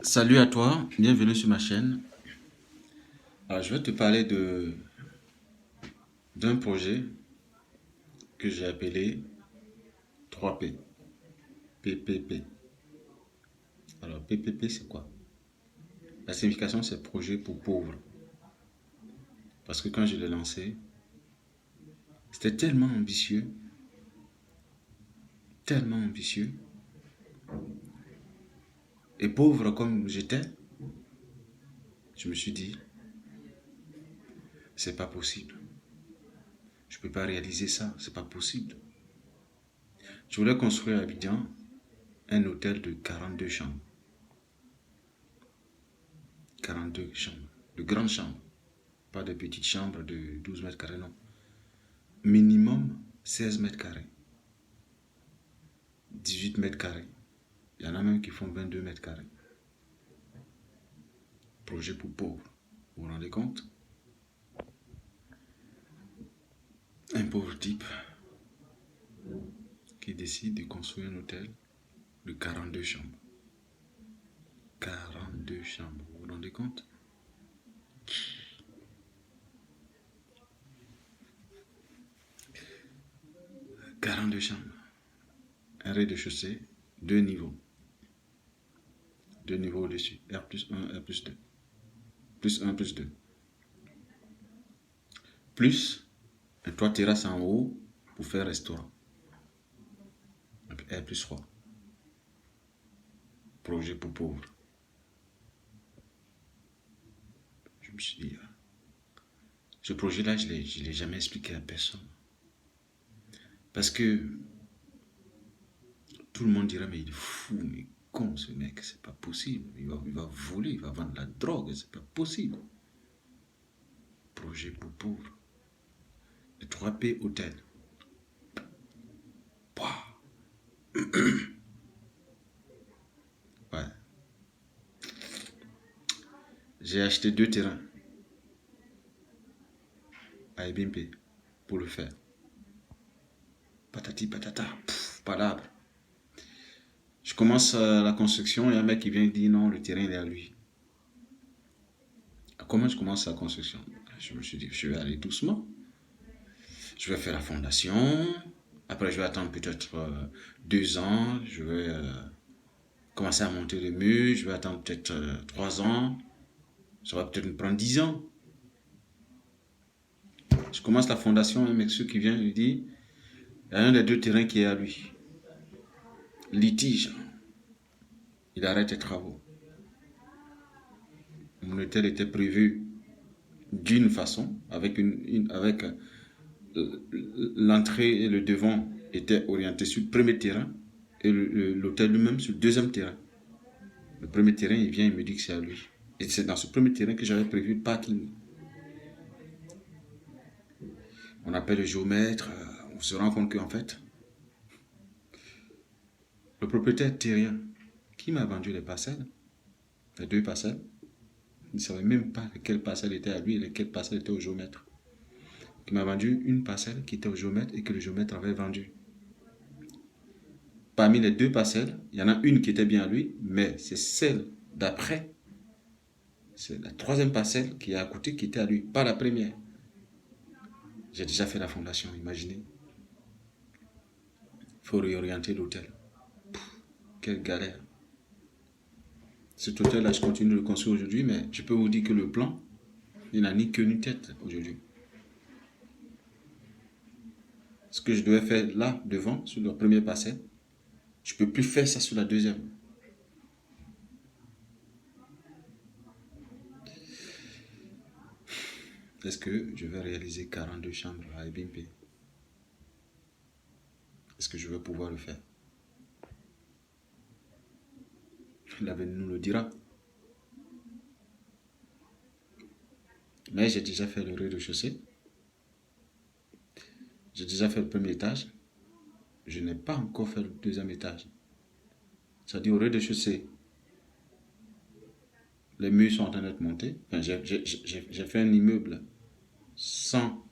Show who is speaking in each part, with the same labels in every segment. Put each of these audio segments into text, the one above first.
Speaker 1: Salut à toi, bienvenue sur ma chaîne. Alors, je vais te parler d'un projet que j'ai appelé 3P, PPP. Alors, PPP, c'est quoi? La signification, c'est projet pour pauvres. Parce que quand je l'ai lancé, c'était tellement ambitieux, et pauvre comme j'étais, je me suis dit, c'est pas possible. Je peux pas réaliser ça, c'est pas possible. Je voulais construire à Abidjan un hôtel de 42 chambres. 42 chambres, de grandes chambres. Pas de petites chambres de 12 mètres carrés, non. Minimum 16 mètres carrés, 18 mètres carrés. Il y en a même qui font 22 mètres carrés. Projet pour pauvres. Vous vous rendez compte? Un pauvre type qui décide de construire un hôtel de 42 chambres. 42 chambres, vous vous rendez compte? « 42 chambres. Un rez-de-chaussée, deux niveaux. Deux niveaux au-dessus. R plus 1, R plus 2. Plus 1, plus 2. Plus un toit terrasse en haut pour faire restaurant. Donc R plus 3. Projet pour pauvres. Je me suis dit, ce projet-là, je ne l'ai jamais expliqué à personne. Parce que tout le monde dirait, mais il est fou, mais con ce mec, c'est pas possible. Il va voler, il va vendre la drogue, c'est pas possible. Projet pour pauvres. Le 3P Hôtel. Ouais. J'ai acheté 2 terrains à Ebimpe pour le faire. Patati patata, palabre. Je commence la construction et un mec qui vient dire non, le terrain il est à lui. Comment je commence la construction? Je me suis dit, je vais aller doucement. Je vais faire la fondation. Après, je vais attendre peut-être 2 ans. Je vais commencer à monter le mur. Je vais attendre peut-être 3 ans. Ça va peut-être me prendre 10 ans. Je commence la fondation. Un mec qui vient lui dit, il y a un des 2 terrains qui est à lui. Litige. Il arrête les travaux. Mon hôtel était prévu d'une façon, avec l'entrée et le devant étaient orientés sur le premier terrain et l'hôtel lui-même sur le deuxième terrain. Le premier terrain, il vient, il me dit que c'est à lui. Et c'est dans ce premier terrain que j'avais prévu le parking. On appelle le géomètre, on se rend compte qu'en fait, le propriétaire terrien qui m'a vendu les parcelles, les 2 parcelles, il ne savait même pas quelle parcelle était à lui et quelle parcelle était au géomètre. Il m'a vendu une parcelle qui était au géomètre et que le géomètre avait vendue. Parmi les 2 parcelles, il y en a une qui était bien à lui, mais c'est celle d'après, c'est la 3e parcelle qui est à côté qui était à lui, pas la première. J'ai déjà fait la fondation, imaginez. Il faut réorienter l'hôtel. Quelle galère. Cet hôtel-là, je continue de le construire aujourd'hui, mais je peux vous dire que le plan, il n'a ni queue ni tête aujourd'hui. Ce que je devais faire là, devant, sur la première parcelle, je ne peux plus faire ça sur la deuxième. Est-ce que je vais réaliser 42 chambres à Ebimpe? Est-ce que je vais pouvoir le faire? L'avenir nous le dira. Mais j'ai déjà fait le rez-de-chaussée. J'ai déjà fait le premier étage. Je n'ai pas encore fait le deuxième étage. C'est-à-dire au rez-de-chaussée, les murs sont en train d'être montés. Enfin, j'ai fait un immeuble sans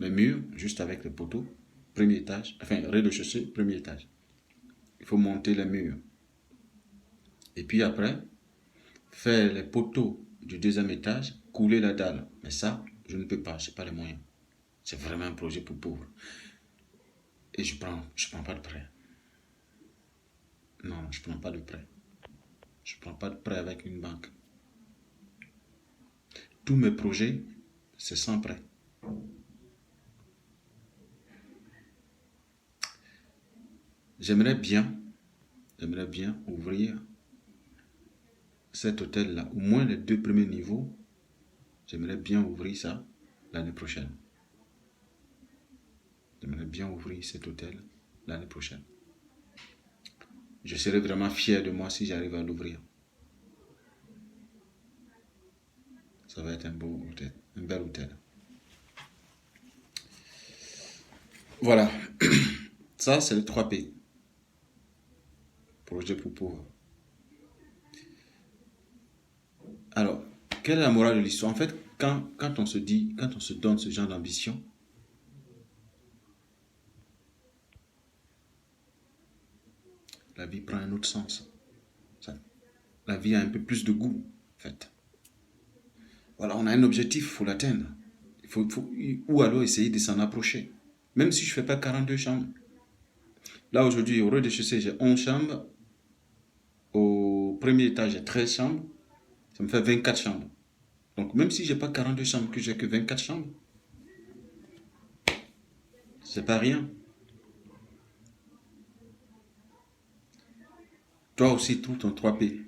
Speaker 1: les murs, juste avec les poteaux. Premier étage, enfin rez-de-chaussée, premier étage. Il faut monter les murs. Et puis après, faire les poteaux du deuxième étage, couler la dalle. Mais ça, je ne peux pas, je n'ai pas les moyens. C'est vraiment un projet pour pauvres. Et je prends pas de prêt. Non, je prends pas de prêt. Je prends pas de prêt avec une banque. Tous mes projets, c'est sans prêt. J'aimerais bien ouvrir cet hôtel-là, au moins les 2 premiers niveaux. J'aimerais bien ouvrir ça l'année prochaine. J'aimerais bien ouvrir cet hôtel l'année prochaine. Je serais vraiment fier de moi si j'arrive à l'ouvrir. Ça va être un beau hôtel, un bel hôtel. Voilà. Ça, c'est le 3P. Projet pour pauvres. Alors, quelle est la morale de l'histoire? En fait, quand on se donne ce genre d'ambition, la vie prend un autre sens. La vie a un peu plus de goût, en fait. Voilà, on a un objectif, il faut l'atteindre. Ou alors essayer de s'en approcher. Même si je ne fais pas 42 chambres. Là, aujourd'hui, au rez-de-chaussée, j'ai 11 chambres. Au premier étage, j'ai 13 chambres. Ça me fait 24 chambres. Donc, même si je n'ai pas 42 chambres, que j'ai que 24 chambres, c'est pas rien. Toi aussi, trouve ton 3P.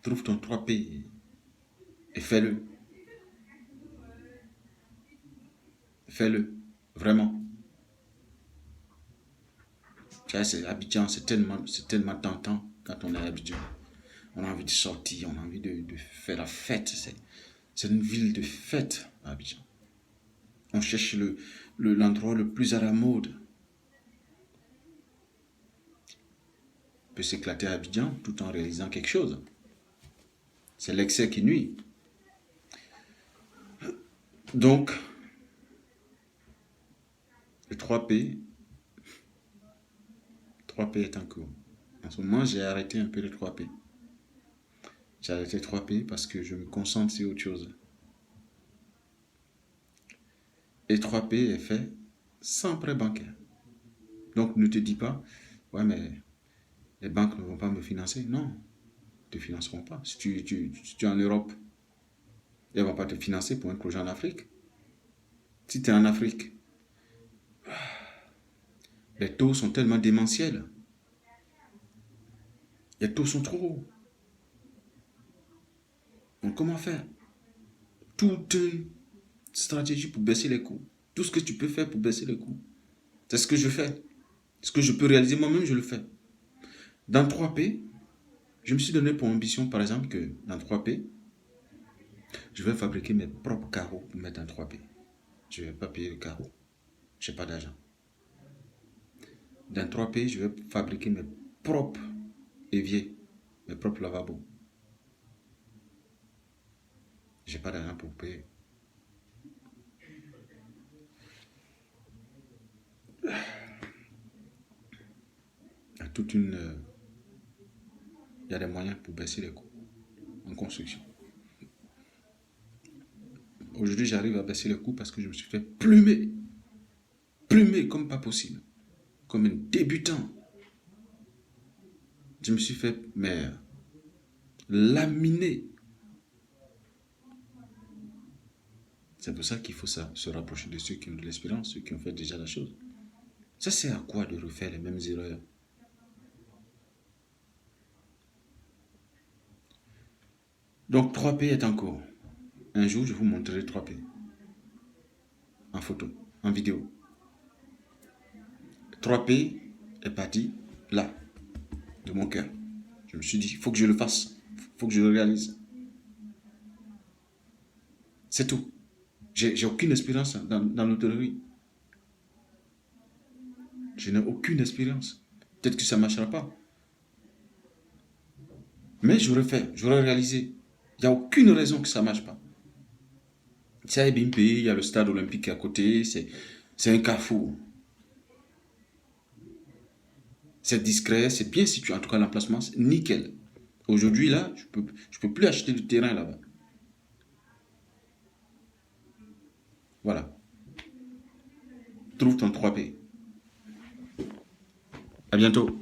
Speaker 1: Trouve ton 3P et fais-le. Fais-le. Vraiment. Tu vois, Abidjan, c'est tellement tentant quand on est à Abidjan. On a envie de sortir, on a envie de faire la fête. C'est une ville de fête, Abidjan. On cherche l'endroit le plus à la mode. On peut s'éclater à Abidjan tout en réalisant quelque chose. C'est l'excès qui nuit. Donc, le 3P est en cours. En ce moment, j'ai arrêté un peu le 3P. J'ai arrêté le 3P parce que je me concentre sur autre chose. Et 3P est fait sans prêt bancaire. Donc, ne te dis pas, ouais, mais les banques ne vont pas me financer. Non, ils ne te financeront pas. Si tu es en Europe, elles ne vont pas te financer pour un projet en Afrique. Si tu es en Afrique, les taux sont tellement démentiels. Les taux sont trop hauts. Donc, comment faire? Toute une stratégie pour baisser les coûts. Tout ce que tu peux faire pour baisser les coûts. C'est ce que je fais. Ce que je peux réaliser moi-même, je le fais. Dans 3P, je me suis donné pour ambition, par exemple, que dans 3P, je vais fabriquer mes propres carreaux pour mettre dans 3P. Je ne vais pas payer le carreau. Je n'ai pas d'argent. Dans 3P, je vais fabriquer mes propres éviers, mes propres lavabos. Je n'ai pas d'argent pour payer. Il y a des moyens pour baisser les coûts en construction. Aujourd'hui, j'arrive à baisser les coûts parce que je me suis fait plumer. Plumer comme pas possible. Comme un débutant. Je me suis fait, laminer. C'est pour ça qu'il faut se rapprocher de ceux qui ont de l'expérience, ceux qui ont fait déjà la chose. Ça sert à quoi de refaire les mêmes erreurs? Donc 3P est en cours. Un jour, je vous montrerai 3P. En photo, en vidéo. 3P est parti là, de mon cœur. Je me suis dit, il faut que je le fasse. Il faut que je le réalise. C'est tout. J'ai aucune expérience dans l'hôtellerie. Je n'ai aucune expérience. Peut-être que ça ne marchera pas. Mais j'aurais fait, j'aurais réalisé. Il n'y a aucune raison que ça ne marche pas. C'est à Ebimpe, il y a le stade olympique à côté, c'est un carrefour. C'est discret, c'est bien situé. En tout cas, l'emplacement, c'est nickel. Aujourd'hui, là, je peux plus acheter du terrain là-bas. Voilà. Trouve ton 3P. À bientôt.